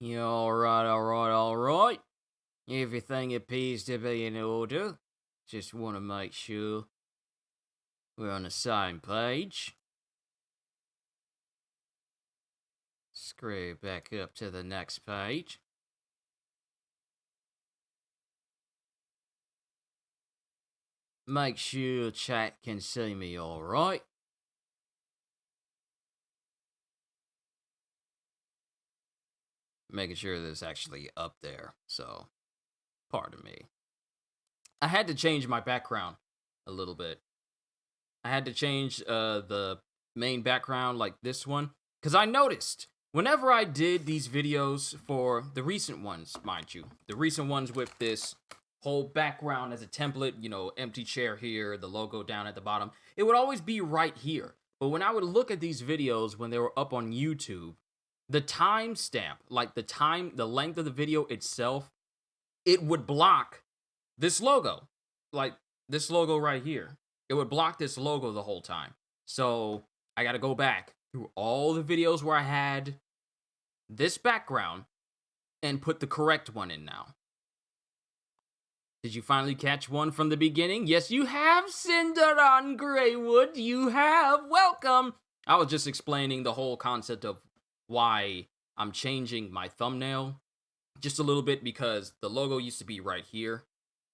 Yeah, alright. Everything appears to be in order. Just want to make sure we're on the same page. Screw back up to the next page. Make sure chat can see me alright. Making sure that it's actually up there, so pardon me. I had to change my background a little bit. I had to change the main background like this one because I noticed whenever I did these videos for the recent ones, mind you, the recent ones with this whole background as a template, empty chair here, the logo down at the bottom, it would always be right here. But when I would look at these videos when they were up on YouTube, the timestamp, like the length of the video itself, it would block this logo, like this logo right here. It would block this logo the whole time. So I got to go back through all the videos where I had this background and put the correct one in now. Did you finally catch one from the beginning? Yes, you have, Cinderon Greywood. You have. Welcome. I was just explaining the whole concept of why I'm changing my thumbnail just a little bit because the logo used to be right here.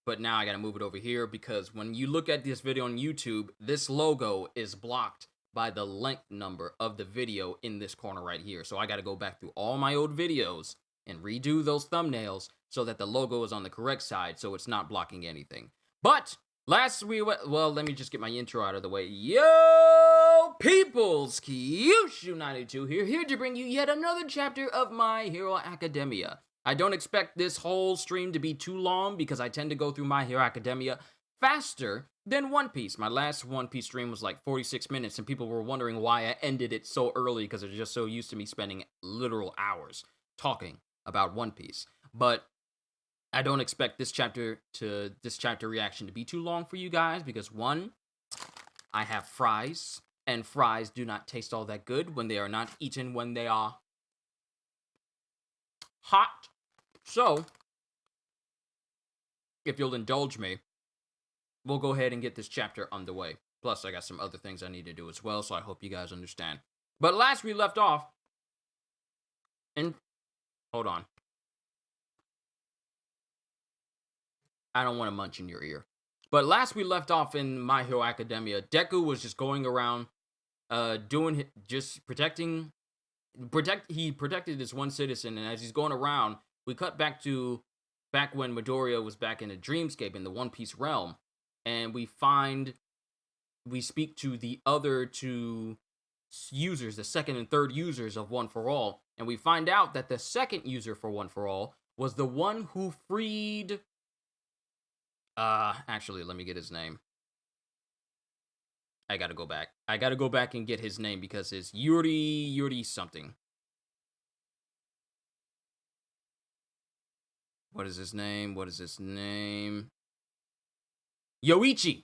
But now I gotta move it over here because when you look at this video on YouTube, this logo is blocked by the length number of the video in this corner right here. So I gotta go back through all my old videos and redo those thumbnails so that the logo is on the correct side so it's not blocking anything. But let me just get my intro out of the way. Yo, peoples, Kyushu92 here to bring you yet another chapter of My Hero Academia. I don't expect this whole stream to be too long because I tend to go through My Hero Academia faster than One Piece. My last One Piece stream was like 46 minutes and people were wondering why I ended it so early because they're just so used to me spending literal hours talking about One Piece. But I don't expect this chapter reaction to be too long for you guys because one, I have fries and fries do not taste all that good when they are not eaten when they are hot. So, if you'll indulge me, we'll go ahead and get this chapter underway. Plus, I got some other things I need to do as well, so I hope you guys understand. But last we left off, and hold on. I don't want to munch in your ear. But last we left off in My Hero Academia, Deku was just going around, he protected this one citizen, and as he's going around, we cut back to back when Midoriya was back in a dreamscape in the One Piece realm, and we speak to the other two users, the second and third users of One for All, and we find out that the second user for One for All was the one who freed, actually, let me get his name. I gotta go back and get his name because it's Yuri something. What is his name? Yoichi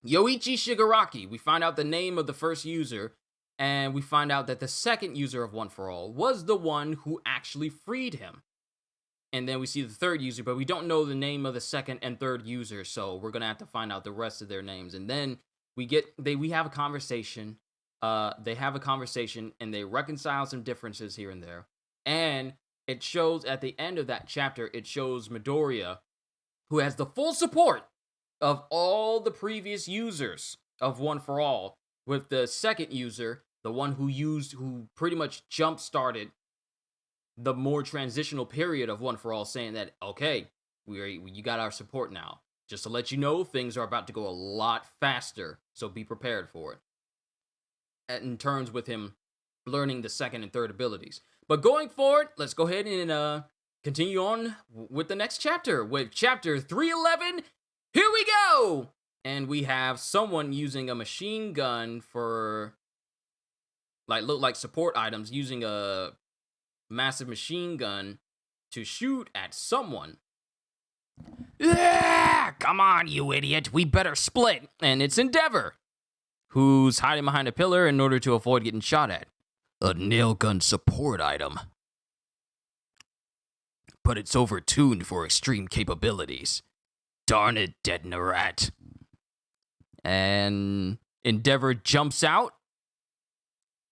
Shigaraki. We find out the name of the first user, and we find out that the second user of One for All was the one who actually freed him. And then we see the third user, but we don't know the name of the second and third user, so we're gonna have to find out the rest of their names. And then we have a conversation. They have a conversation, and they reconcile some differences here and there. And it shows at the end of that chapter, it shows Midoriya, who has the full support of all the previous users of One for All, with the second user, the one who pretty much jump-started the more transitional period of One for All, saying that, okay, you got our support now. Just to let you know, things are about to go a lot faster, so be prepared for it. In terms with him learning the second and third abilities. But going forward, let's go ahead and continue on with the next chapter, with chapter 311. Here we go! And we have someone using a machine gun for, look like support items, using a massive machine gun to shoot at someone. Yeah, come on, you idiot. We better split. And it's Endeavor, who's hiding behind a pillar in order to avoid getting shot at. A nail gun support item. but it's overtuned for extreme capabilities. Darn it, Dead-Narat. And Endeavor jumps out,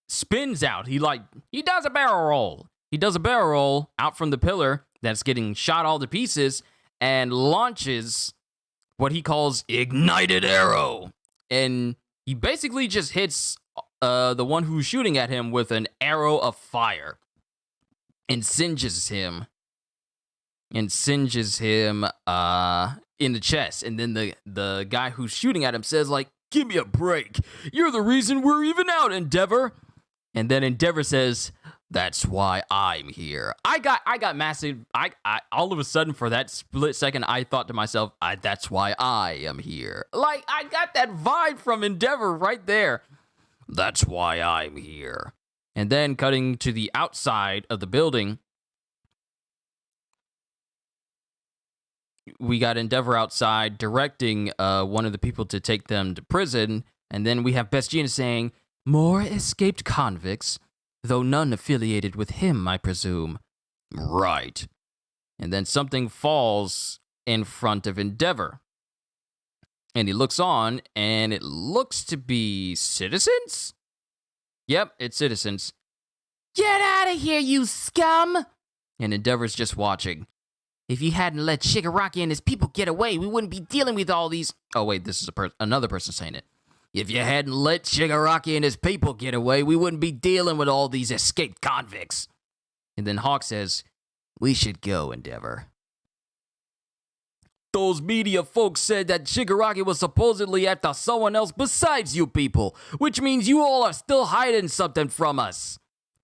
spins out. He does a barrel roll. He does a barrel roll out from the pillar that's getting shot all to pieces and launches what he calls ignited arrow. And he basically just hits the one who's shooting at him with an arrow of fire and singes him in the chest. And then the guy who's shooting at him says, like, give me a break. You're the reason we're even out, Endeavor. And then Endeavor says, that's why I'm here. I got massive. I all of a sudden, for that split second, I thought to myself, that's why I am here. Like, I got that vibe from Endeavor right there. That's why I'm here. And then cutting to the outside of the building, we got Endeavor outside directing one of the people to take them to prison. And then we have Best Jeanist saying, more escaped convicts, though none affiliated with him, I presume. Right. And then something falls in front of Endeavor. And he looks on, and it looks to be citizens? Yep, it's citizens. Get out of here, you scum! And Endeavor's just watching. If you hadn't let Shigaraki and his people get away, we wouldn't be dealing with all these... Oh, wait, this is another person saying it. If you hadn't let Shigaraki and his people get away, we wouldn't be dealing with all these escaped convicts. And then Hawk says, we should go, Endeavor. Those media folks said that Shigaraki was supposedly after someone else besides you people, which means you all are still hiding something from us.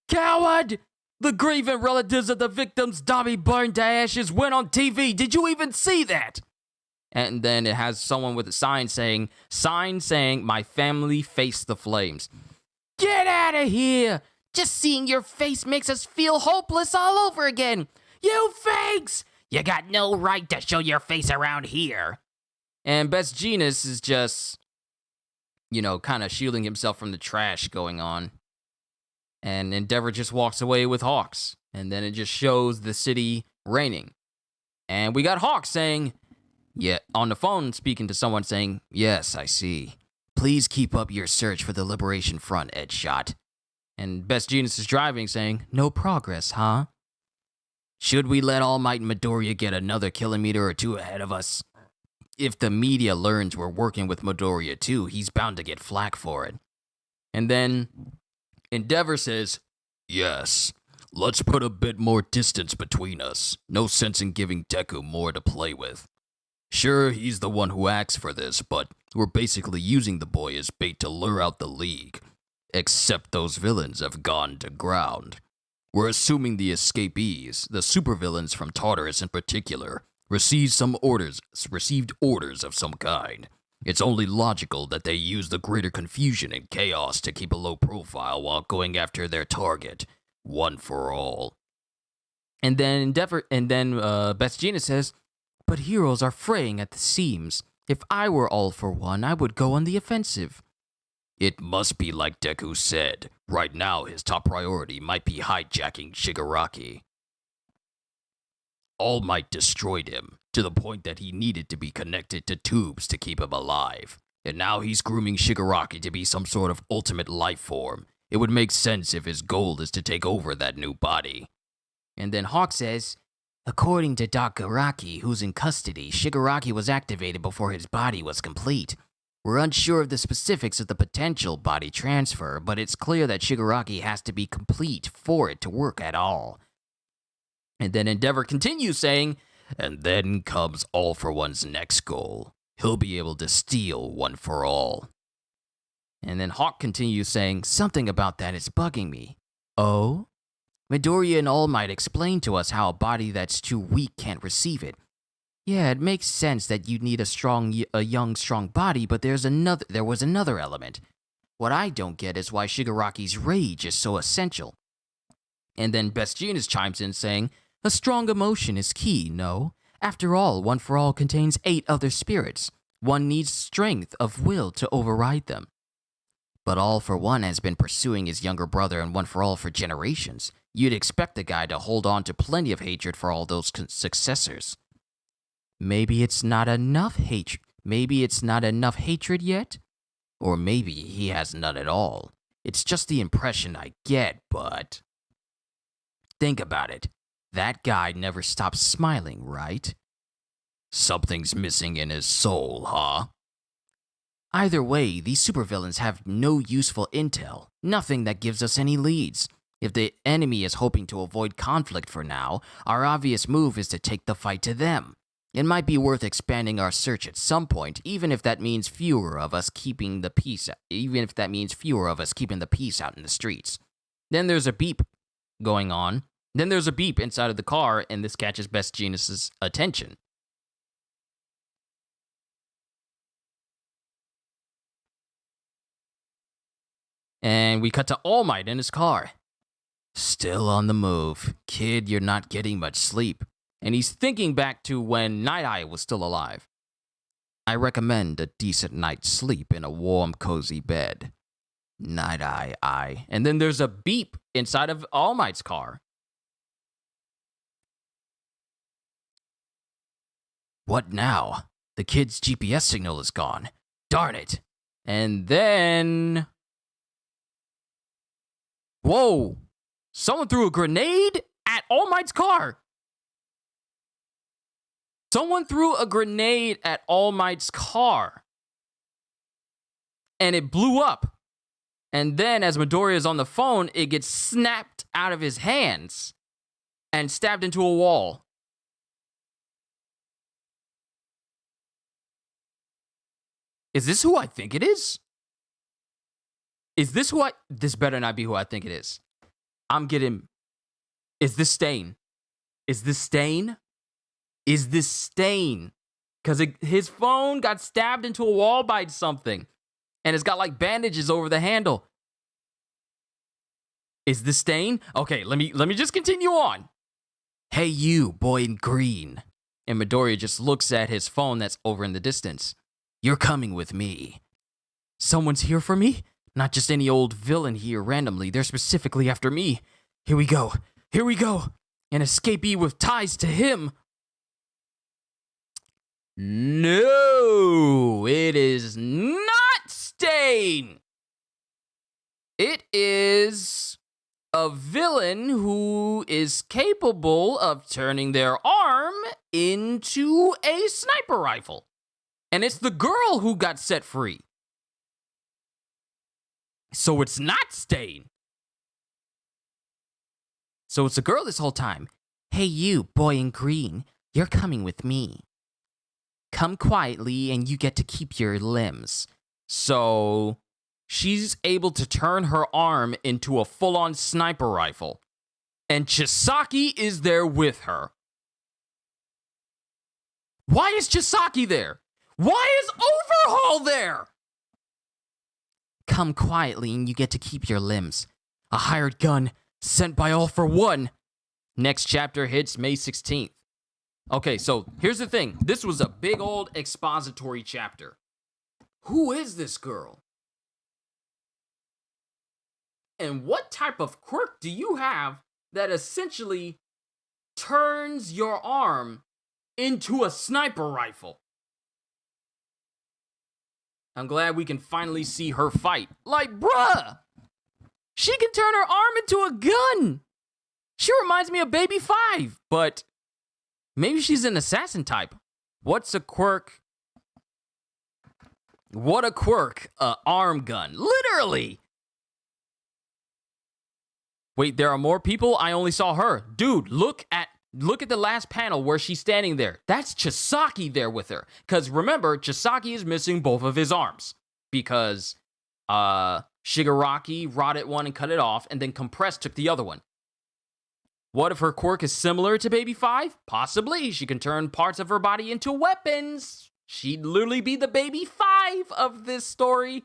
Coward! The grieving relatives of the victims Dobby burned to ashes went on TV. Did you even see that? And then it has someone with a sign saying, my family faced the flames. Get out of here! Just seeing your face makes us feel hopeless all over again. You fakes! You got no right to show your face around here. And Best Jeanist is just, kind of shielding himself from the trash going on. And Endeavor just walks away with Hawks. And then it just shows the city raining. And we got Hawks saying... Yeah, on the phone speaking to someone saying, yes, I see. Please keep up your search for the Liberation Front, Edgeshot. And Best Jeanist is driving saying, no progress, huh? Should we let All Might Midoriya get another kilometer or two ahead of us? If the media learns we're working with Midoriya too, he's bound to get flack for it. And then Endeavor says, yes, let's put a bit more distance between us. No sense in giving Deku more to play with. Sure, he's the one who acts for this, but we're basically using the boy as bait to lure out the League. Except those villains have gone to ground. We're assuming the escapees, the supervillains from Tartarus in particular, received orders of some kind. It's only logical that they use the greater confusion and chaos to keep a low profile while going after their target, one for all. And then Best Jeanist says, but heroes are fraying at the seams. If I were All for One, I would go on the offensive. It must be like Deku said. Right now, his top priority might be hijacking Shigaraki. All Might destroyed him, to the point that he needed to be connected to tubes to keep him alive. And now he's grooming Shigaraki to be some sort of ultimate life form. It would make sense if his goal is to take over that new body. And then Hawk says, according to Doc Garaki, who's in custody, Shigaraki was activated before his body was complete. We're unsure of the specifics of the potential body transfer, but it's clear that Shigaraki has to be complete for it to work at all. And then Endeavor continues saying, and then comes All for One's next goal. He'll be able to steal One for All. And then Hawk continues saying, something about that is bugging me. Oh? Midoriya and All Might explained to us how a body that's too weak can't receive it. Yeah, it makes sense that you'd need a young, strong body, but there was another element. What I don't get is why Shigaraki's rage is so essential. And then Best Jeanist chimes in saying, a strong emotion is key, no? After all, One for All contains 8 other spirits. One needs strength of will to override them. But All for One has been pursuing his younger brother and One for All for generations. You'd expect the guy to hold on to plenty of hatred for all those successors. Maybe it's not enough hatred. Maybe it's not enough hatred yet? Or maybe he has none at all. It's just the impression I get, but... Think about it. That guy never stops smiling, right? Something's missing in his soul, huh? Either way, these supervillains have no useful intel, nothing that gives us any leads. If the enemy is hoping to avoid conflict for now, our obvious move is to take the fight to them. It might be worth expanding our search at some point, even if that means fewer of us keeping the peace out in the streets. Then there's a beep going on. Then there's a beep inside of the car, and this catches Best Jeanist's attention. And we cut to All Might in his car. Still on the move. Kid, you're not getting much sleep. And he's thinking back to when Night Eye was still alive. I recommend a decent night's sleep in a warm, cozy bed. Night Eye. And then there's a beep inside of All Might's car. What now? The kid's GPS signal is gone. Darn it. And then... Whoa! Someone threw a grenade at All Might's car! Someone threw a grenade at All Might's car. And it blew up. And then, as Midoriya is on the phone, it gets snapped out of his hands and stabbed into a wall. Is this who I think it is? Is this who I... This better not be who I think it is. I'm getting... Is this Stain? Is this Stain? Is this Stain? Because his phone got stabbed into a wall by something. And it's got like bandages over the handle. Is this Stain? Okay, let me just continue on. Hey you, boy in green. And Midoriya just looks at his phone that's over in the distance. You're coming with me. Someone's here for me? Not just any old villain here randomly. They're specifically after me. Here we go. Here we go. An escapee with ties to him. No, it is not Stain. It is a villain who is capable of turning their arm into a sniper rifle. And it's the girl who got set free. So it's not Stain. So it's a girl this whole time. Hey you, boy in green, you're coming with me. Come quietly and you get to keep your limbs. So she's able to turn her arm into a full-on sniper rifle. And Chisaki is there with her. Why is Chisaki there? Why is Overhaul there? Come quietly and you get to keep your limbs. A hired gun sent by All for One. Next chapter hits May 16th. Okay, so here's the thing. This was a big old expository chapter. Who is this girl? And what type of quirk do you have that essentially turns your arm into a sniper rifle? I'm glad we can finally see her fight. Like, bruh! She can turn her arm into a gun! She reminds me of Baby 5, but maybe she's an assassin type. What's a quirk? What a quirk. Arm gun. Literally! Wait, there are more people? I only saw her. Dude, look at the last panel where she's standing there. That's Chisaki there with her. Because remember, Chisaki is missing both of his arms. Because Shigaraki rotted one and cut it off, and then Compress took the other one. What if her quirk is similar to Baby 5? Possibly. She can turn parts of her body into weapons. She'd literally be the Baby 5 of this story.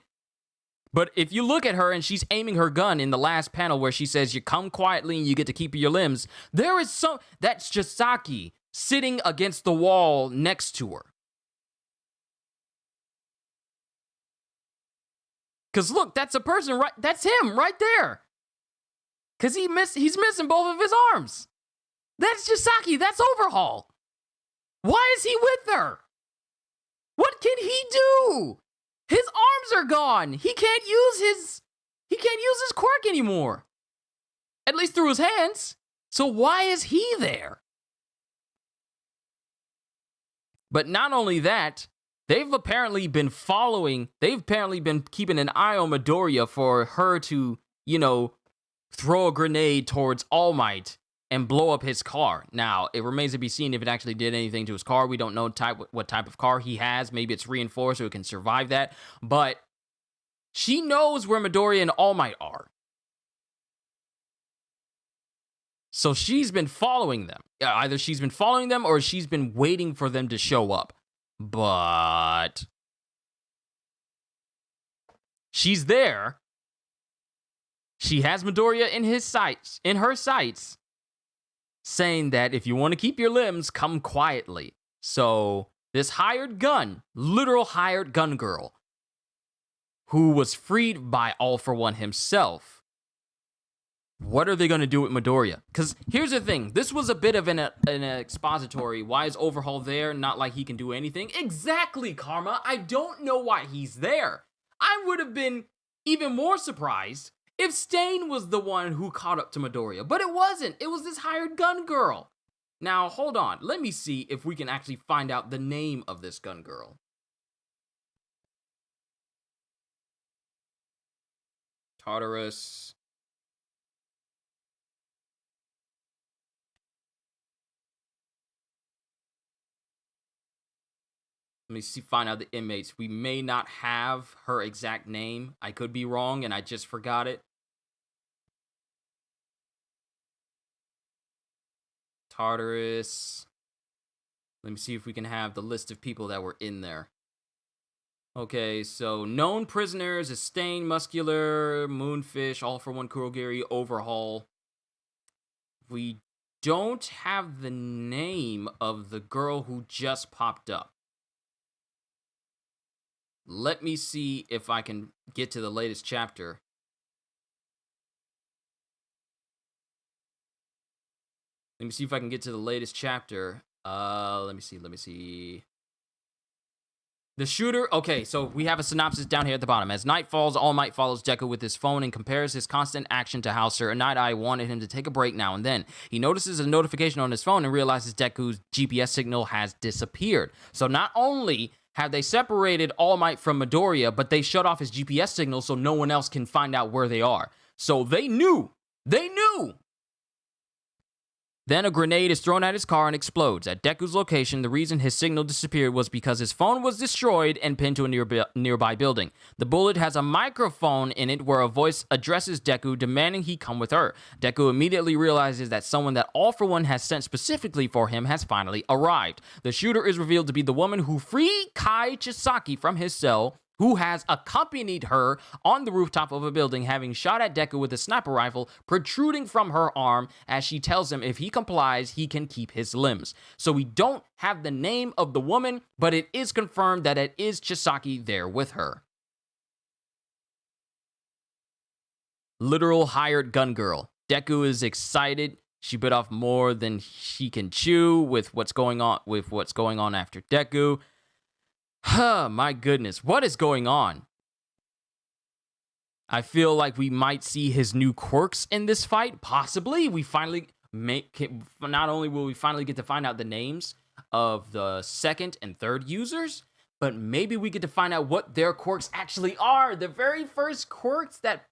But if you look at her and she's aiming her gun in the last panel where she says, you come quietly and you get to keep your limbs, there is that's Chisaki sitting against the wall next to her. Because look, that's a person, right? That's him right there. Because he's missing both of his arms. That's Chisaki. That's Overhaul. Why is he with her? What can he do? His arms are gone. He can't use his quirk anymore. At least through his hands. So why is he there? But not only that, they've apparently been keeping an eye on Midoriya for her to, throw a grenade towards All Might and blow up his car. Now, it remains to be seen if it actually did anything to his car. We don't know what type of car he has. Maybe it's reinforced so it can survive that. But she knows where Midoriya and All Might are. So she's been following them. Either she's been following them or she's been waiting for them to show up. But she's there. She has Midoriya in her sights, saying that if you want to keep your limbs, come quietly. So this literal hired gun girl, who was freed by All For One himself, what are they going to do with Midoriya? Because here's the thing. This was a bit of an expository. Why is Overhaul there? Not like he can do anything. Exactly, Karma. I don't know why he's there. I would have been even more surprised if Stain was the one who caught up to Midoriya. But it wasn't. It was this hired gun girl. Now, hold on. Let me see if we can actually find out the name of this gun girl. Tartarus. Let me find out the inmates. We may not have her exact name. I could be wrong, and I just forgot it. Tartarus. Let me see if we can have the list of people that were in there. Okay, so known prisoners is Stain, Muscular, Moonfish, All For One, Kurogiri, Overhaul. We don't have the name of the girl who just popped up. Let me see if I can get to the latest chapter. Let me see if I can get to the latest chapter. Let me see. The shooter. Okay, so we have a synopsis down here at the bottom. As night falls, All Might follows Deku with his phone and compares his constant action to how Sir Night Eye wanted him to take a break now and then. He notices a notification on his phone and realizes Deku's GPS signal has disappeared. So not only have they separated All Might from Midoriya, but they shut off his GPS signal so no one else can find out where they are. So they knew. Then a grenade is thrown at his car and explodes. At Deku's location, the reason his signal disappeared was because his phone was destroyed and pinned to a nearby building. The bullet has a microphone in it where a voice addresses Deku, demanding he come with her. Deku immediately realizes that someone that All For One has sent specifically for him has finally arrived. The shooter is revealed to be the woman who freed Kai Chisaki from his cell, who has accompanied her on the rooftop of a building, having shot at Deku with a sniper rifle protruding from her arm, as she tells him if he complies, he can keep his limbs. So we don't have the name of the woman, but it is confirmed that it is Chisaki there with her. Literal hired gun girl. Deku is excited. She bit off more than she can chew with what's going on after Deku. My goodness, what is going on? I feel like we might see his new quirks in this fight. Possibly. Not only will we finally get to find out the names of the second and third users, but maybe we get to find out what their quirks actually are. The very first quirks that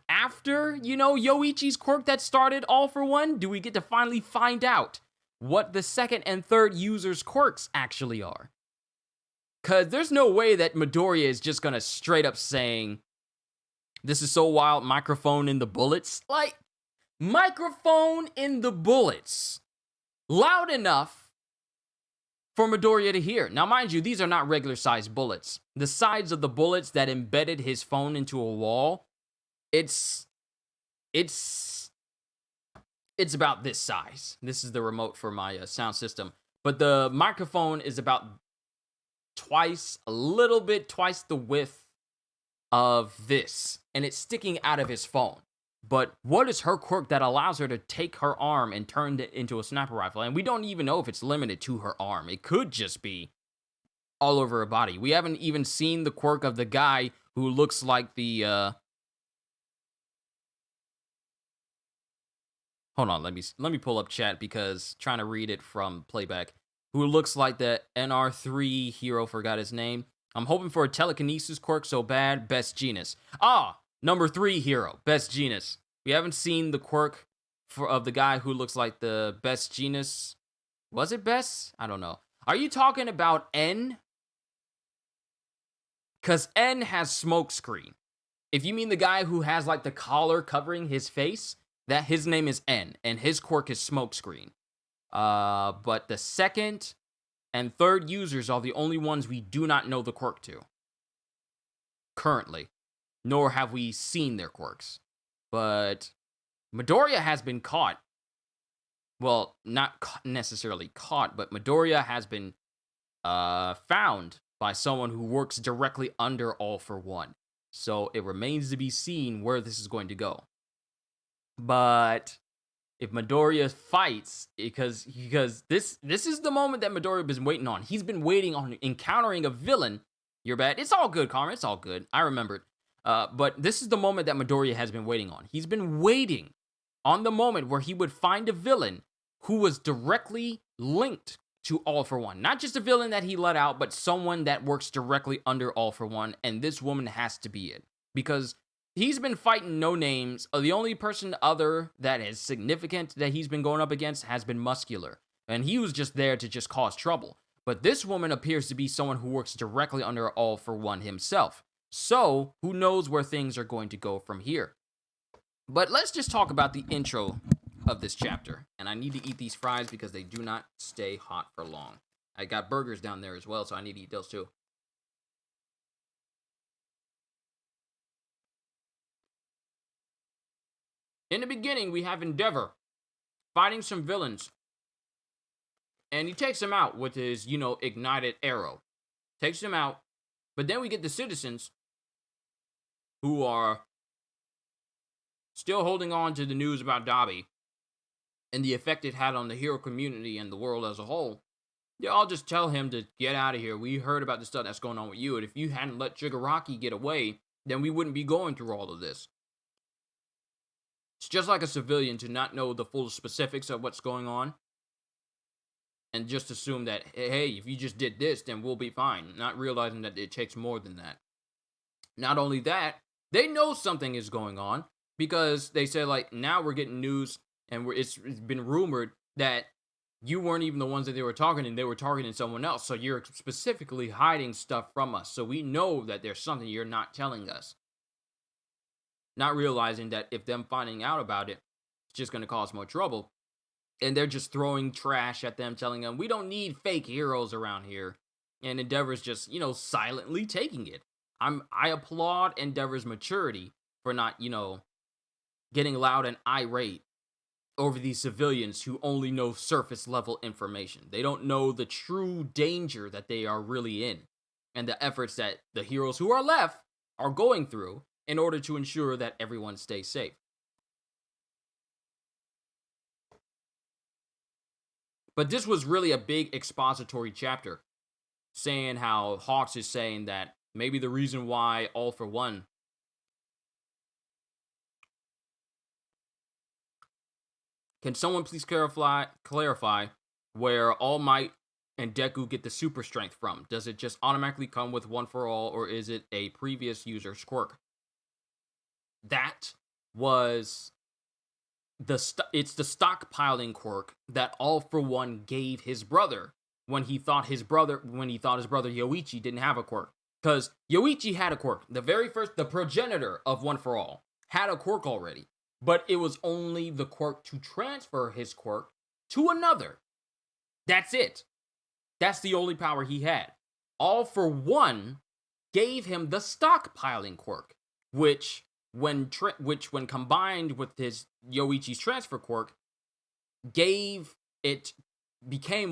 after, Yoichi's quirk that started All For One, do we get to finally find out what the second and third users' quirks actually are? Because there's no way that Midoriya is just going to straight up saying, this is so wild, microphone in the bullets. Like, microphone in the bullets. Loud enough for Midoriya to hear. Now, mind you, these are not regular sized bullets. The sides of the bullets that embedded his phone into a wall, it's about this size. This is the remote for my sound system. But the microphone is about twice the width of this, and it's sticking out of his phone. But what is her quirk that allows her to take her arm and turn it into a sniper rifle? And we don't even know if it's limited to her arm. It could just be all over her body. We haven't even seen the quirk of the guy who looks like the hold on, let me pull up chat because trying to read it from playback. Who looks like the NR3 hero, forgot his name. I'm hoping for a telekinesis quirk so bad, Best Jeanist. Number 3 hero, Best Jeanist. We haven't seen the quirk of the guy who looks like the Best Jeanist. Was it Best? I don't know. Are you talking about N? Because N has smokescreen. If you mean the guy who has like the collar covering his face, that his name is N, and his quirk is smokescreen. But the second and third users are the only ones we do not know the quirk to. Currently. Nor have we seen their quirks. But Midoriya has been caught. Well, not necessarily caught, but Midoriya has been found by someone who works directly under All For One. So it remains to be seen where this is going to go. But if Midoriya fights, because this is the moment that Midoriya has been waiting on. He's been waiting on encountering a villain. You're bad. It's all good, Karma. It's all good. I remembered. But this is the moment that Midoriya has been waiting on. He's been waiting on the moment where he would find a villain who was directly linked to All For One. Not just a villain that he let out, but someone that works directly under All For One, and this woman has to be it. Because he's been fighting no names. The only person other that is significant that he's been going up against has been Muscular. And he was just there to just cause trouble. But this woman appears to be someone who works directly under All For One himself. So, who knows where things are going to go from here. But let's just talk about the intro of this chapter. And I need to eat these fries because they do not stay hot for long. I got burgers down there as well, so I need to eat those too. In the beginning, we have Endeavor fighting some villains. And he takes them out with his, ignited arrow. Takes them out. But then we get the citizens who are still holding on to the news about Dabi and the effect it had on the hero community and the world as a whole. They all just tell him to get out of here. We heard about the stuff that's going on with you, and if you hadn't let Shigaraki get away, then we wouldn't be going through all of this. It's just like a civilian to not know the full specifics of what's going on and just assume that, hey, if you just did this, then we'll be fine, not realizing that it takes more than that. Not only that, they know something is going on because they said, now we're getting news and it's been rumored that you weren't even the ones that they were targeting. They were targeting someone else. So you're specifically hiding stuff from us. So we know that there's something you're not telling us. Not realizing that if them finding out about it, it's just going to cause more trouble. And they're just throwing trash at them, telling them, we don't need fake heroes around here. And Endeavor's just, silently taking it. I applaud Endeavor's maturity for not, getting loud and irate over these civilians who only know surface level information. They don't know the true danger that they are really in and the efforts that the heroes who are left are going through in order to ensure that everyone stays safe. But this was really a big expository chapter, saying how Hawks is saying that maybe the reason why All For One can someone please clarify where All Might and Deku get the super strength from? Does it just automatically come with One For All, or is it a previous user's quirk? That was it's the stockpiling quirk that All For One gave his brother when he thought his brother Yoichi didn't have a quirk. Because Yoichi had a quirk. The progenitor of One For All had a quirk already. But it was only the quirk to transfer his quirk to another. That's it. That's the only power he had. All For One gave him the stockpiling quirk, which when combined with his Yoichi's transfer quirk, became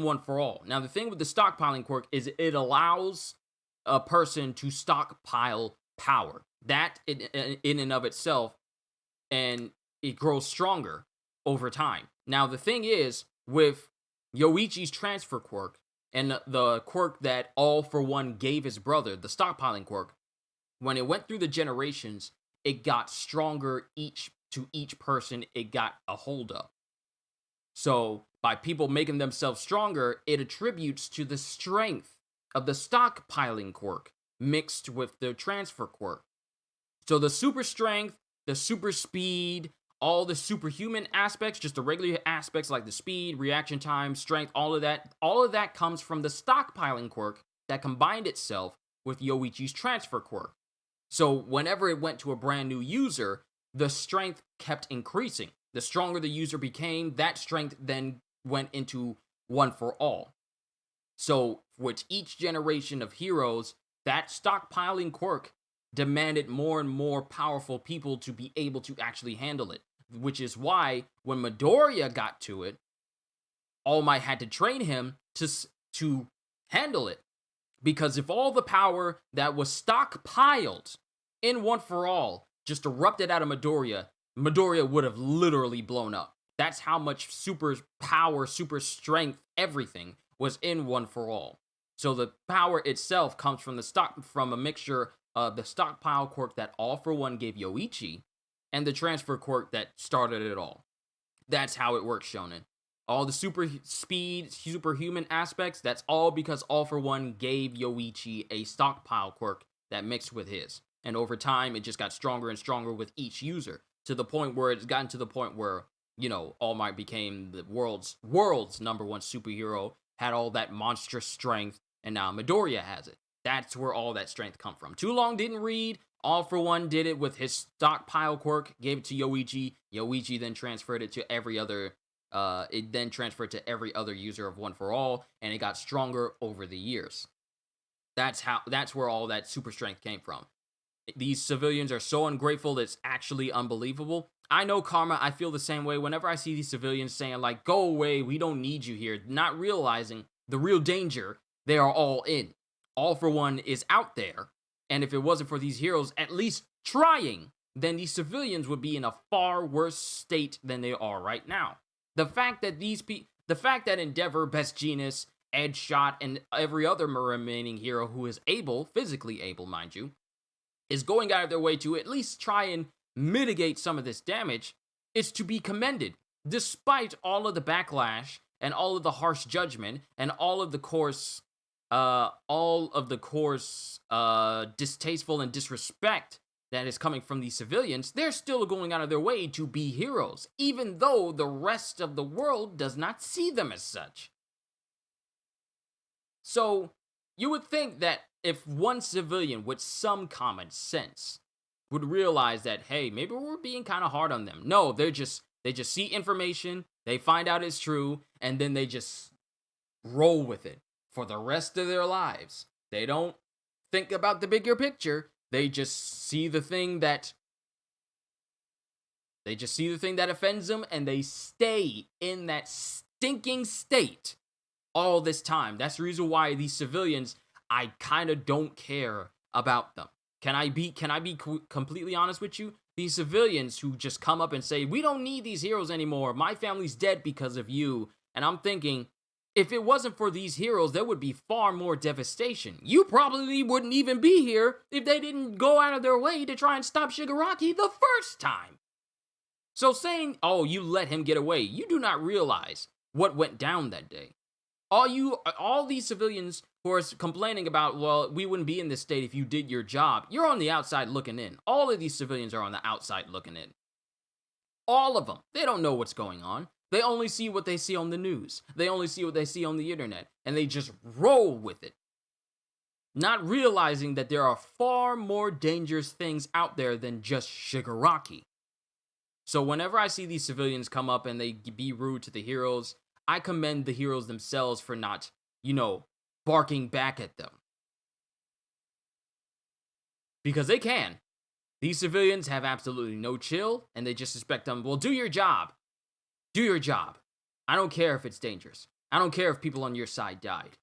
One For All. Now, the thing with the stockpiling quirk is it allows a person to stockpile power. That in and of itself, and it grows stronger over time. Now, the thing is, with Yoichi's transfer quirk and the quirk that All For One gave his brother, the stockpiling quirk, when it went through the generations, it got stronger each person it got a hold of. So, by people making themselves stronger, it attributes to the strength of the stockpiling quirk mixed with the transfer quirk. So, the super strength, the super speed, all the superhuman aspects, just the regular aspects like the speed, reaction time, strength, all of that comes from the stockpiling quirk that combined itself with Yoichi's transfer quirk. So, whenever it went to a brand new user, the strength kept increasing. The stronger the user became, that strength then went into one for all. So, with each generation of heroes, that stockpiling quirk demanded more and more powerful people to be able to actually handle it. Which is why when Midoriya got to it, All Might had to train him to handle it. Because if all the power that was stockpiled in One For All just erupted out of Midoriya, Midoriya would have literally blown up. That's how much super power, super strength, everything was in One For All. So the power itself comes from a mixture of the stockpile quirk that All For One gave Yoichi and the transfer quirk that started it all. That's how it works, Shonen. All the super speed, superhuman aspects, that's all because All For One gave Yoichi a stockpile quirk that mixed with his. And over time, it just got stronger and stronger with each user, to the point where it's gotten to the point where, All Might became the world's number one superhero, had all that monstrous strength, and now Midoriya has it. That's where all that strength come from. Too Long didn't read. All For One did it with his stockpile quirk, gave it to Yoichi. Yoichi then transferred it to every other user of One For All, and it got stronger over the years. That's where all that super strength came from. These civilians are so ungrateful, it's actually unbelievable. I know, Karma, I feel the same way whenever I see these civilians saying, like, go away, we don't need you here, not realizing the real danger they are all in. All For One is out there, and if it wasn't for these heroes at least trying, then these civilians would be in a far worse state than they are right now. The fact that Endeavor, Best Jeanist, Edgeshot, and every other remaining hero who is physically able, mind you, is going out of their way to at least try and mitigate some of this damage is to be commended, despite all of the backlash and all of the harsh judgment and all of the coarse distasteful and disrespect that is coming from these civilians. They're still going out of their way to be heroes, even though the rest of the world does not see them as such. So, you would think that if one civilian with some common sense would realize that, hey, maybe we're being kind of hard on them. No, they just see information, they find out it's true, and then they just roll with it for the rest of their lives. They don't think about the bigger picture. They just see the thing that offends them, and they stay in that stinking state all this time. That's the reason why these civilians, I kind of don't care about them. Can I be completely honest with you? These civilians who just come up and say, we don't need these heroes anymore. My family's dead because of you. And I'm thinking, if it wasn't for these heroes, there would be far more devastation. You probably wouldn't even be here if they didn't go out of their way to try and stop Shigaraki the first time. So saying, oh, you let him get away, you do not realize what went down that day. All these civilians who are complaining about, well, we wouldn't be in this state if you did your job, you're on the outside looking in. All of these civilians are on the outside looking in. All of them. They don't know what's going on. They only see what they see on the news. They only see what they see on the internet, and they just roll with it, not realizing that there are far more dangerous things out there than just Shigaraki. So whenever I see these civilians come up and they be rude to the heroes, I commend the heroes themselves for not, barking back at them. Because they can. These civilians have absolutely no chill, and they just expect them, well, do your job. Do your job. I don't care if it's dangerous. I don't care if people on your side died.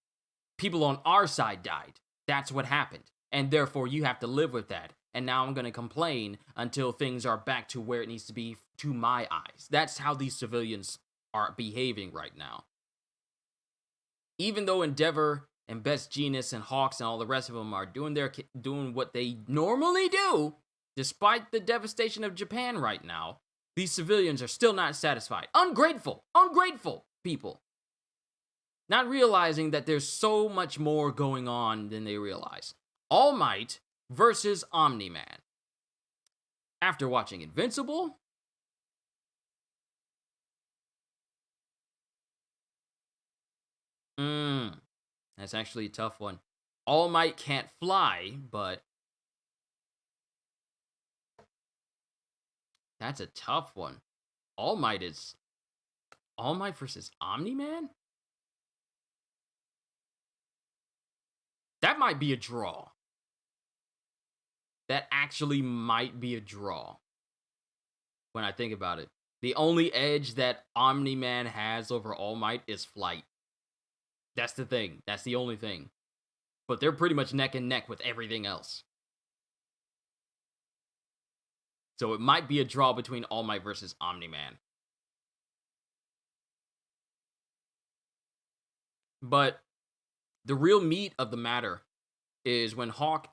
People on our side died. That's what happened. and therefore you have to live with that. And now I'm going to complain until things are back to where it needs to be to my eyes. That's how these civilians are behaving right now. Even though Endeavor and Best Jeanist and Hawks and all the rest of them are doing what they normally do, despite the devastation of Japan right now, these civilians are still not satisfied. Ungrateful people. Not realizing that there's so much more going on than they realize. All Might versus Omni-Man. After watching Invincible, that's actually a tough one. All Might can't fly, but that's a tough one. All Might versus Omni-Man? That might be a draw. That actually might be a draw. When I think about it. The only edge that Omni-Man has over All Might is flight. That's the thing. That's the only thing. But they're pretty much neck and neck with everything else. So it might be a draw between All Might versus Omni-Man. But the real meat of the matter is when Hawks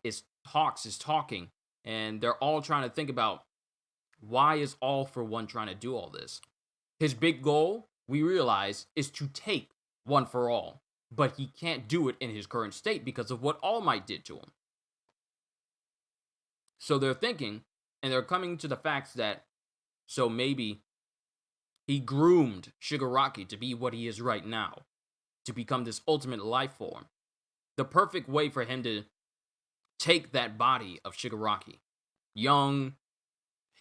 is talking, and they're all trying to think about why is All for One trying to do all this. His big goal, we realize, is to take One for All, but he can't do it in his current state because of what All Might did to him. So they're thinking, and they're coming to the facts that, so maybe he groomed Shigaraki to be what he is right now, to become this ultimate life form. The perfect way for him to take that body of Shigaraki, young,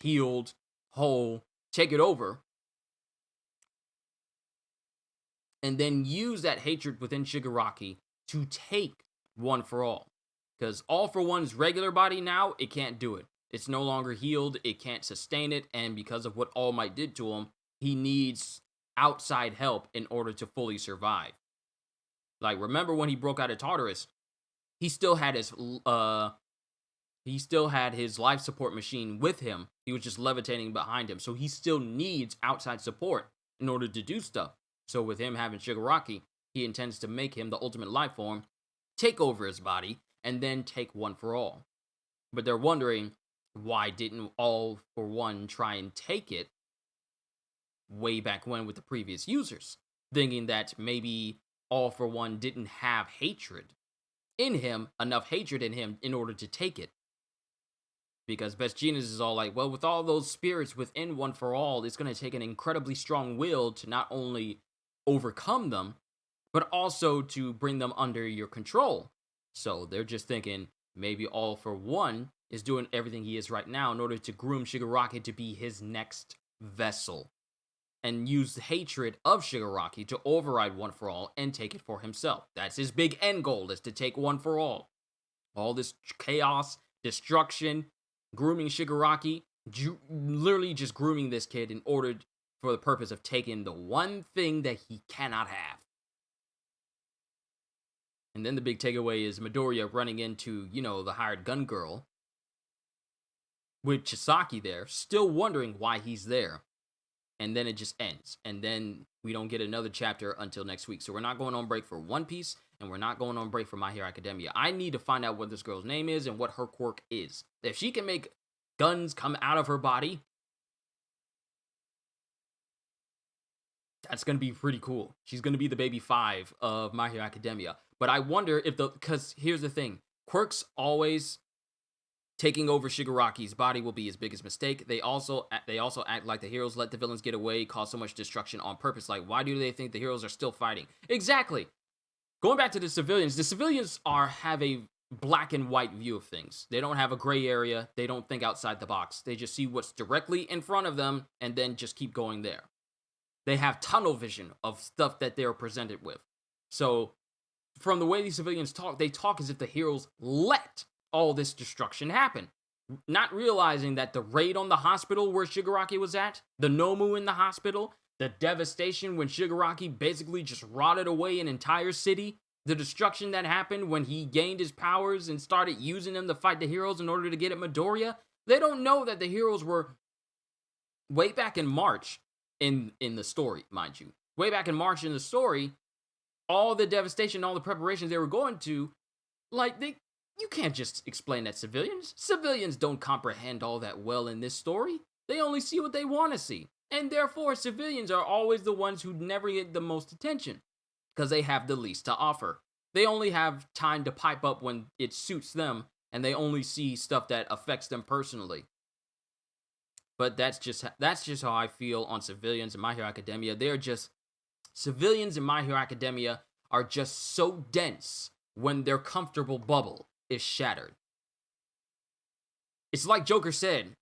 healed, whole, take it over, and then use that hatred within Shigaraki to take One for All. Because All for One's regular body now, it can't do it. It's no longer healed, it can't sustain it, and because of what All Might did to him, he needs outside help in order to fully survive. Like, remember when he broke out of Tartarus, he still had his life support machine with him. He was just levitating behind him. So he still needs outside support in order to do stuff. So with him having Shigaraki, he intends to make him the ultimate life form, take over his body, and then take One for All. But they're wondering, why didn't All for One try and take it way back when with the previous users? Thinking that maybe All for One didn't have hatred in him, enough hatred in him in order to take it. Because Best Jeanist is all like, well, with all those spirits within One for All, it's going to take an incredibly strong will to not only overcome them, but also to bring them under your control. So they're just thinking, maybe All for One is doing everything he is right now in order to groom Shigaraki to be his next vessel. And use the hatred of Shigaraki to override One for All and take it for himself. That's his big end goal, is to take One for All. All this chaos, destruction, grooming Shigaraki, literally just grooming this kid in order for the purpose of taking the one thing that he cannot have. And then the big takeaway is Midoriya running into, the hired gun girl, with Chisaki there, still wondering why he's there. And then it just ends. And then we don't get another chapter until next week. So we're not going on break for One Piece, and we're not going on break for My Hero Academia. I need to find out what this girl's name is and what her quirk is. If she can make guns come out of her body, that's going to be pretty cool. She's going to be the baby 5 of My Hero Academia. But I wonder if because here's the thing. Quirks always taking over Shigaraki's body will be his biggest mistake. They also act like the heroes let the villains get away, cause so much destruction on purpose. Like, why do they think the heroes are still fighting? Exactly. Going back to the civilians have a black and white view of things. They don't have a gray area. They don't think outside the box. They just see what's directly in front of them and then just keep going there. They have tunnel vision of stuff that they're presented with. So, from the way these civilians talk, they talk as if the heroes let all this destruction happen. Not realizing that the raid on the hospital where Shigaraki was at, the Nomu in the hospital, the devastation when Shigaraki basically just rotted away an entire city, The destruction that happened when he gained his powers and started using them to fight the heroes in order to get at Midoriya. They don't know that the heroes were way back in March in the story, mind you. Way back in March in the story, all the devastation, all the preparations they were going to, like, you can't just explain that civilians don't comprehend all that well in this story. They only see what they want to see, and therefore civilians are always the ones who never get the most attention because they have the least to offer. They only have time to pipe up when it suits them, and they only see stuff that affects them personally. But that's just how I feel on civilians in My Hero Academia. Civilians in My Hero Academia are just so dense when their comfortable bubble is shattered. It's like Joker said,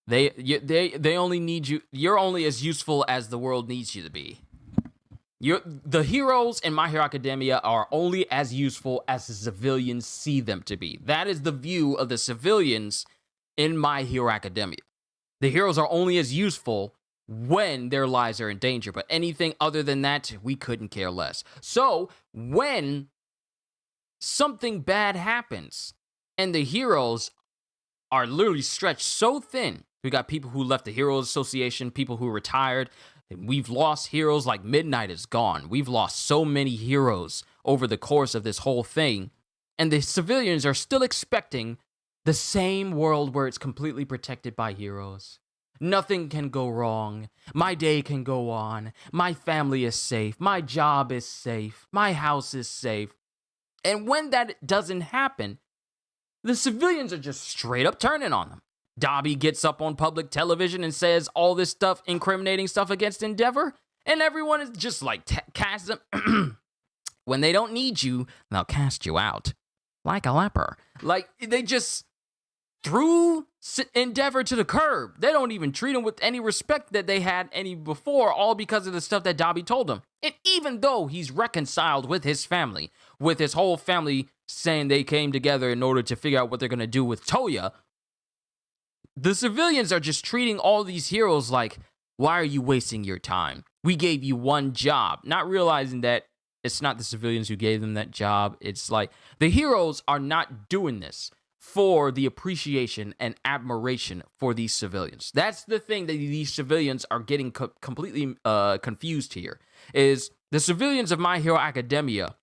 they only need you. You're only as useful as the world needs you to be. The heroes in My Hero Academia are only as useful as the civilians see them to be. That is the view of the civilians in My Hero Academia. The heroes are only as useful when their lives are in danger, but anything other than that, we couldn't care less. So, when something bad happens and the heroes are literally stretched so thin, we got people who left the Heroes Association, people who retired. We've lost heroes like Midnight is gone. We've lost so many heroes over the course of this whole thing. And the civilians are still expecting the same world where it's completely protected by heroes. Nothing can go wrong. My day can go on. My family is safe. My job is safe. My house is safe. And when that doesn't happen, the civilians are just straight up turning on them. Dobby gets up on public television and says all this stuff, incriminating stuff against Endeavor, and everyone is just like, cast them. When they don't need you, they'll cast you out. Like a leper. Like, they just threw Endeavor to the curb. They don't even treat him with any respect that they had any before, all because of the stuff that Dobby told him. And even though he's reconciled with his family, with his whole family saying they came together in order to figure out what they're going to do with Toya, the civilians are just treating all these heroes like, why are you wasting your time? We gave you one job, not realizing that it's not the civilians who gave them that job. It's like the heroes are not doing this for the appreciation and admiration for these civilians. That's the thing that these civilians are getting completely confused here, is the civilians of My Hero Academia,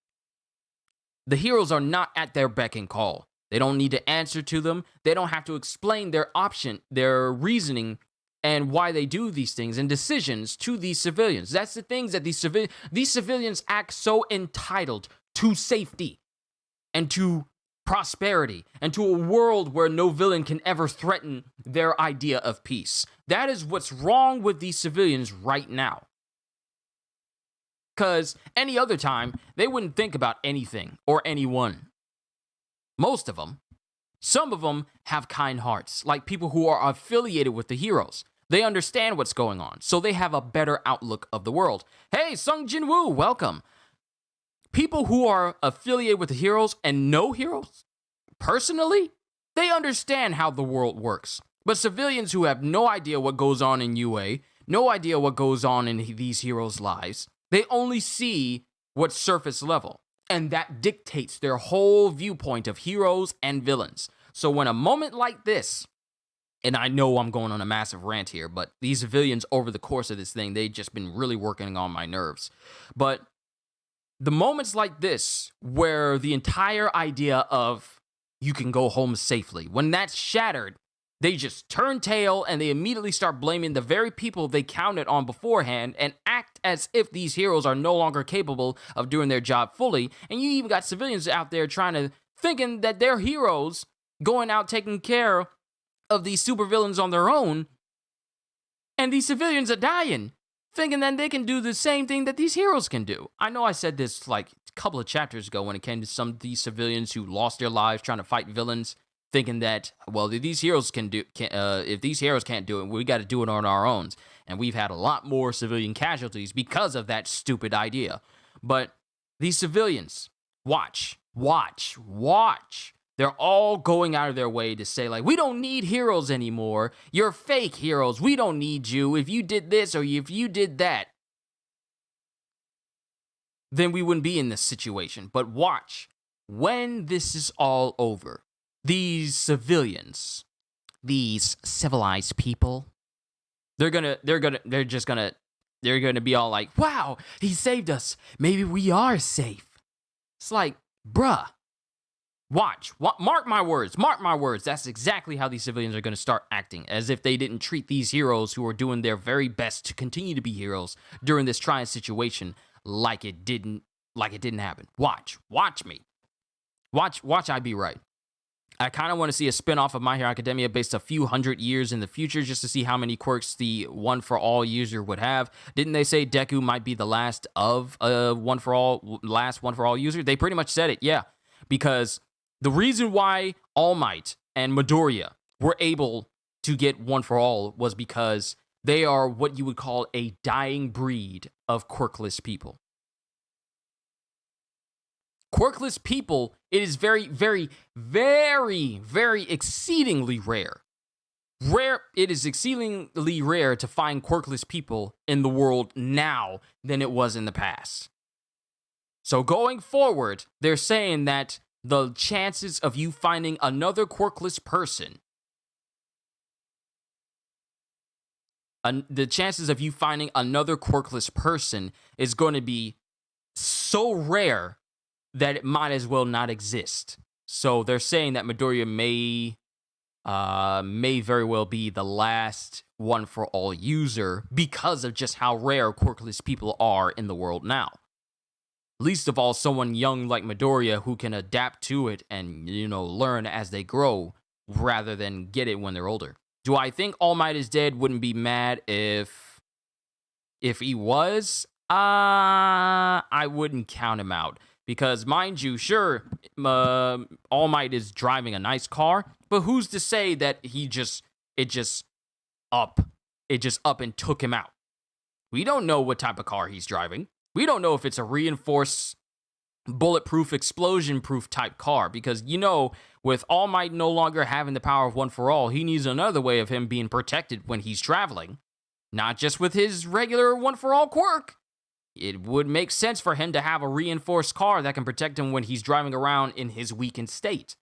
the heroes are not at their beck and call. They don't need to answer to them. They don't have to explain their reasoning, and why they do these things and decisions to these civilians. That's the things that these civilians act so entitled to safety and to prosperity and to a world where no villain can ever threaten their idea of peace. That is what's wrong with these civilians right now. Because any other time, they wouldn't think about anything or anyone. Most of them. Some of them have kind hearts, like people who are affiliated with the heroes. They understand what's going on, so they have a better outlook of the world. Hey, Sung Jin Woo, welcome. People who are affiliated with the heroes and know heroes, personally, they understand how the world works. But civilians who have no idea what goes on in UA, no idea what goes on in these heroes' lives, they only see what's surface level. And that dictates their whole viewpoint of heroes and villains. So when a moment like this, and I know I'm going on a massive rant here, but these civilians over the course of this thing, they've just been really working on my nerves. But the moments like this, where the entire idea of you can go home safely, when that's shattered, they just turn tail and they immediately start blaming the very people they counted on beforehand and act as if these heroes are no longer capable of doing their job fully. And you even got civilians out there thinking that they're heroes, going out taking care of these supervillains on their own. And these civilians are dying, thinking that they can do the same thing that these heroes can do. I know I said this like a couple of chapters ago when it came to some of these civilians who lost their lives trying to fight villains, thinking that, well, if these heroes can't do it, we got to do it on our own. And we've had a lot more civilian casualties because of that stupid idea. But these civilians, watch. They're all going out of their way to say, like, we don't need heroes anymore. You're fake heroes. We don't need you if you did this or if you did that. then we wouldn't be in this situation. But watch, when this is all over, these civilians, These civilized people. they're gonna be all like, wow, he saved us. Maybe we are safe. It's like, bruh, mark my words. That's exactly how these civilians are gonna start acting, as if they didn't treat these heroes who are doing their very best to continue to be heroes during this trying situation like it didn't happen. Watch me. Watch I be right. I kind of want to see a spin-off of My Hero Academia based a few hundred years in the future just to see how many quirks the One For All user would have. Didn't they say Deku might be the last of One For All user? They pretty much said it, yeah. Because the reason why All Might and Midoriya were able to get One For All was because they are what you would call a dying breed of quirkless people. Quirkless people, it is very, very, very, very exceedingly rare. It is exceedingly rare to find quirkless people in the world now than it was in the past. So going forward, they're saying that the chances of you finding another quirkless person, is going to be so rare that it might as well not exist. So they're saying that Midoriya may very well be the last One For All user because of just how rare quirkless people are in the world now. Least of all, someone young like Midoriya who can adapt to it and, learn as they grow rather than get it when they're older. Do I think All Might is dead? Wouldn't be mad if he was. I wouldn't count him out. Because, mind you, sure, All Might is driving a nice car, but who's to say that it just up and took him out? We don't know what type of car he's driving. We don't know if it's a reinforced, bulletproof, explosion-proof type car, because, with All Might no longer having the power of One For All, he needs another way of him being protected when he's traveling. Not just with his regular One For All quirk. It would make sense for him to have a reinforced car that can protect him when he's driving around in his weakened state.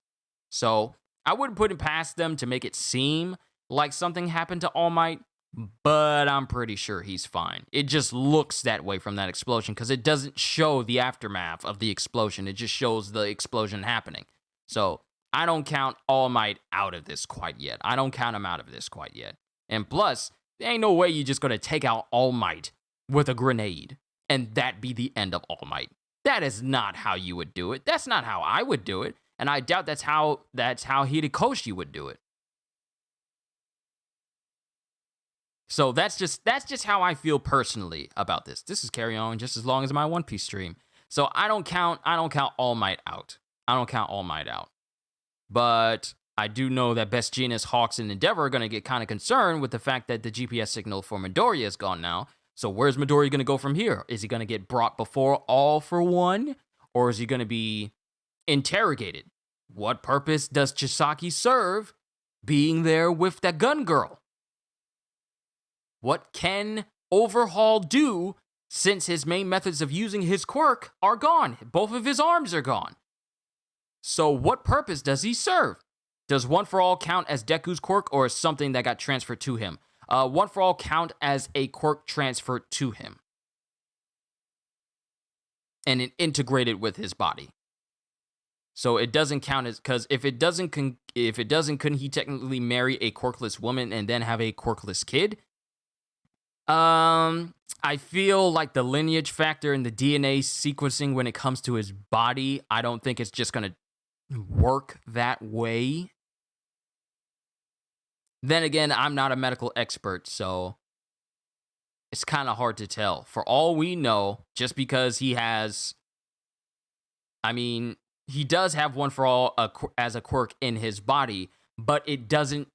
So, I wouldn't put it past them to make it seem like something happened to All Might, but I'm pretty sure he's fine. It just looks that way from that explosion because it doesn't show the aftermath of the explosion. It just shows the explosion happening. So, I don't count All Might out of this quite yet. And plus, there ain't no way you're just going to take out All Might with a grenade and that be the end of All Might. That is not how you would do it. That's not how I would do it. And I doubt that's how Hitokoshi would do it. So that's just how I feel personally about this. This is Carry On just as long as my One Piece stream. So I don't count All Might out. But I do know that Best Jeanist, Hawks, and Endeavor are going to get kind of concerned with the fact that the GPS signal for Midoriya is gone now. So where's Midoriya going to go from here? Is he going to get brought before All For One? Or is he going to be interrogated? What purpose does Chisaki serve being there with that gun girl? What can Overhaul do since his main methods of using his quirk are gone? Both of his arms are gone. So what purpose does he serve? Does One For All count as Deku's quirk or is something that got transferred to him? One For All count as a quirk transferred to him. And it integrated with his body. So it doesn't count as, because if it doesn't, couldn't he technically marry a quirkless woman and then have a quirkless kid? I feel like the lineage factor and the DNA sequencing when it comes to his body, I don't think it's just going to work that way. Then again, I'm not a medical expert, so it's kind of hard to tell. For all we know, just because he has, he does have One For All as a quirk in his body, but it doesn't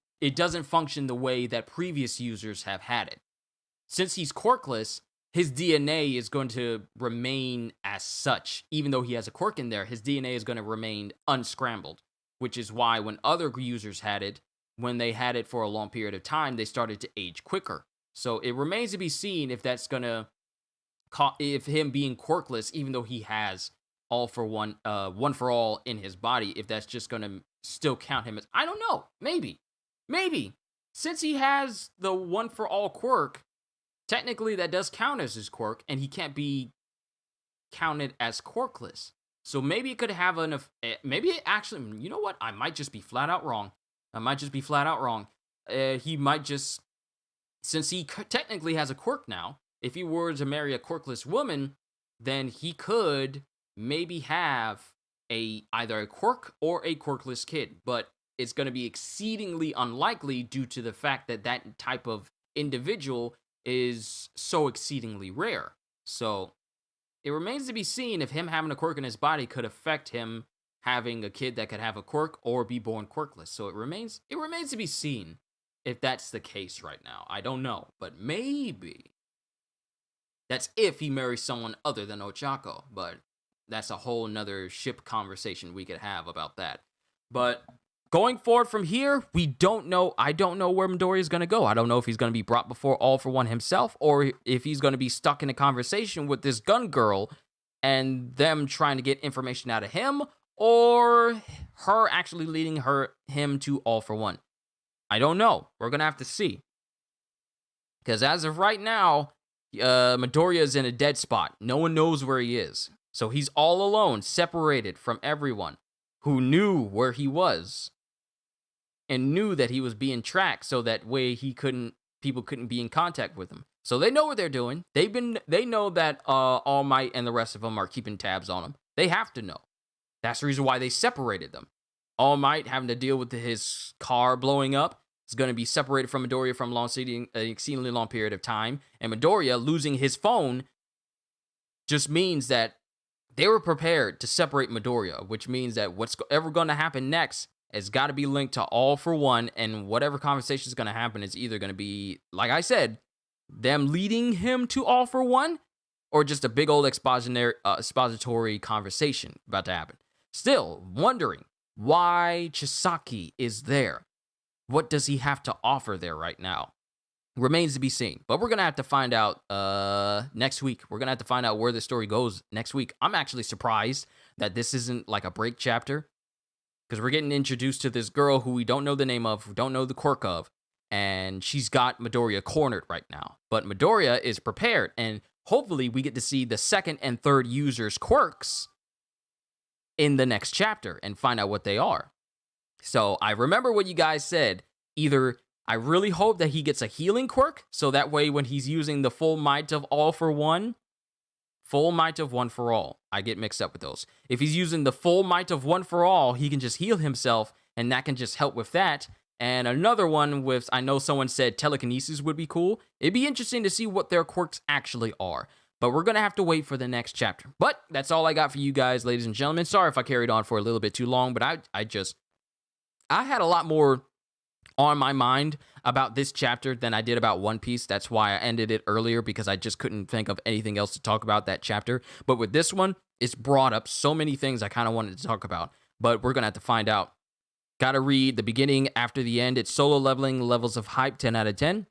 function the way that previous users have had it. Since he's quirkless, his DNA is going to remain as such. Even though he has a quirk in there, his DNA is going to remain unscrambled, which is why when other users had it, when they had it for a long period of time, they started to age quicker. So it remains to be seen if that's going to if him being quirkless, even though he has all for one, one for all in his body, if that's just gonna still count him as, I don't know, maybe since he has the one for all quirk, technically that does count as his quirk, and he can't be counted as quirkless. So maybe it could have maybe it actually, you know what? I might just be flat out wrong. He might just, since he technically has a quirk now, if he were to marry a quirkless woman, then he could maybe have either a quirk or a quirkless kid. But it's going to be exceedingly unlikely due to the fact that that type of individual is so exceedingly rare. So it remains to be seen if him having a quirk in his body could affect him having a kid that could have a quirk or be born quirkless. So it remains to be seen if that's the case right now. I don't know, but maybe that's if he marries someone other than Ochako. But that's a whole nother ship conversation we could have about that. But going forward from here, we don't know. I don't know where Midoriya is going to go. I don't know if he's going to be brought before All for One himself, or if he's going to be stuck in a conversation with this gun girl and them trying to get information out of him, or her actually leading him to All for One. I don't know. We're going to have to see. Because as of right now, Midoriya is in a dead spot. No one knows where he is. So he's all alone, separated from everyone who knew where he was and knew that he was being tracked, so that way people couldn't be in contact with him. So they know what they're doing. They know that All Might and the rest of them are keeping tabs on him. They have to know. That's the reason why they separated them. All Might having to deal with his car blowing up is going to be separated from Midoriya from an exceedingly long period of time. And Midoriya losing his phone just means that they were prepared to separate Midoriya, which means that what's ever going to happen next has got to be linked to All for One, and whatever conversation is going to happen is either going to be, like I said, them leading him to All for One, or just a big old expository conversation about to happen. Still wondering why Chisaki is there. What does he have to offer there right now? Remains to be seen. But we're going to have to find out next week. We're going to have to find out where the story goes next week. I'm actually surprised that this isn't like a break chapter, because we're getting introduced to this girl who we don't know the name of, we don't know the quirk of, and she's got Midoriya cornered right now. But Midoriya is prepared, and hopefully we get to see the second and third users' quirks in the next chapter and find out what they are. So I remember what you guys said. Either I really hope that he gets a healing quirk, so that way when he's using the full might of All for One, full might of One for All, I get mixed up with those. If he's using the full might of One for All, he can just heal himself, and that can just help with that. And another one with, I know someone said telekinesis would be cool. It'd be interesting to see what their quirks actually are. But we're going to have to wait for the next chapter. But that's all I got for you guys, ladies and gentlemen. Sorry if I carried on for a little bit too long, but I had a lot more on my mind about this chapter than I did about One Piece. That's why I ended it earlier, because I just couldn't think of anything else to talk about that chapter. But with this one, it's brought up so many things I kind of wanted to talk about. But we're going to have to find out. Got to read the beginning after the end. It's Solo Leveling, Levels of Hype, 10 out of 10.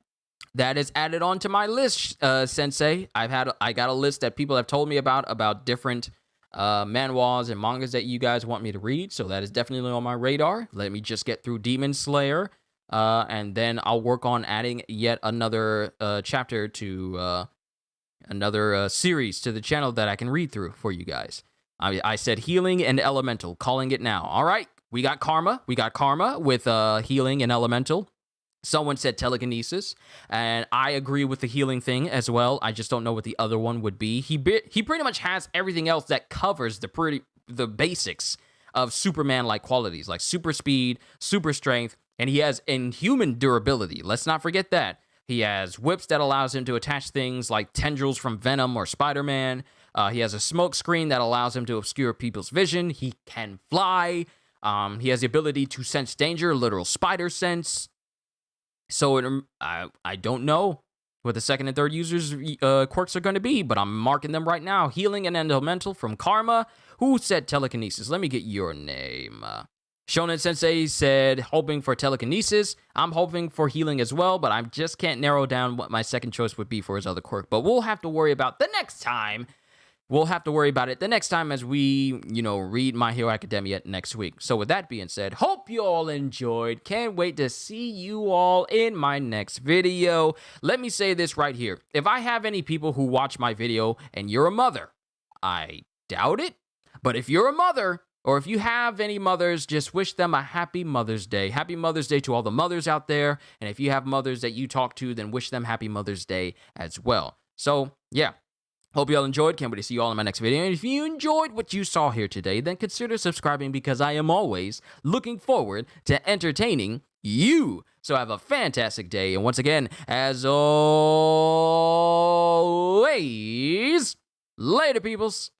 That is added on to my list, Sensei. I got a list that people have told me about different manhwas and mangas that you guys want me to read. So that is definitely on my radar. Let me just get through Demon Slayer. And then I'll work on adding yet another chapter to another series to the channel that I can read through for you guys. I said healing and elemental, calling it now. All right, we got Karma. We got Karma with healing and elemental. Someone said telekinesis, and I agree with the healing thing as well. I just don't know what the other one would be. He pretty much has everything else that covers the basics of Superman-like qualities, like super speed, super strength, and he has inhuman durability. Let's not forget that. He has whips that allows him to attach things like tendrils from Venom or Spider-Man. He has a smoke screen that allows him to obscure people's vision. He can fly. He has the ability to sense danger, literal spider sense. So I don't know what the second and third users' quirks are going to be, but I'm marking them right now. Healing and elemental from Karma. Who said telekinesis? Let me get your name. Shonen Sensei said hoping for telekinesis. I'm hoping for healing as well, but I just can't narrow down what my second choice would be for his other quirk. But we'll have to worry about the next time. We'll have to worry about it the next time as we, read My Hero Academia next week. So with that being said, hope you all enjoyed. Can't wait to see you all in my next video. Let me say this right here. If I have any people who watch my video and you're a mother, I doubt it. But if you're a mother, or if you have any mothers, just wish them a happy Mother's Day. Happy Mother's Day to all the mothers out there. And if you have mothers that you talk to, then wish them happy Mother's Day as well. So, yeah. Hope you all enjoyed. Can't wait to see you all in my next video. And if you enjoyed what you saw here today, then consider subscribing because I am always looking forward to entertaining you. So have a fantastic day. And once again, as always, later, peoples.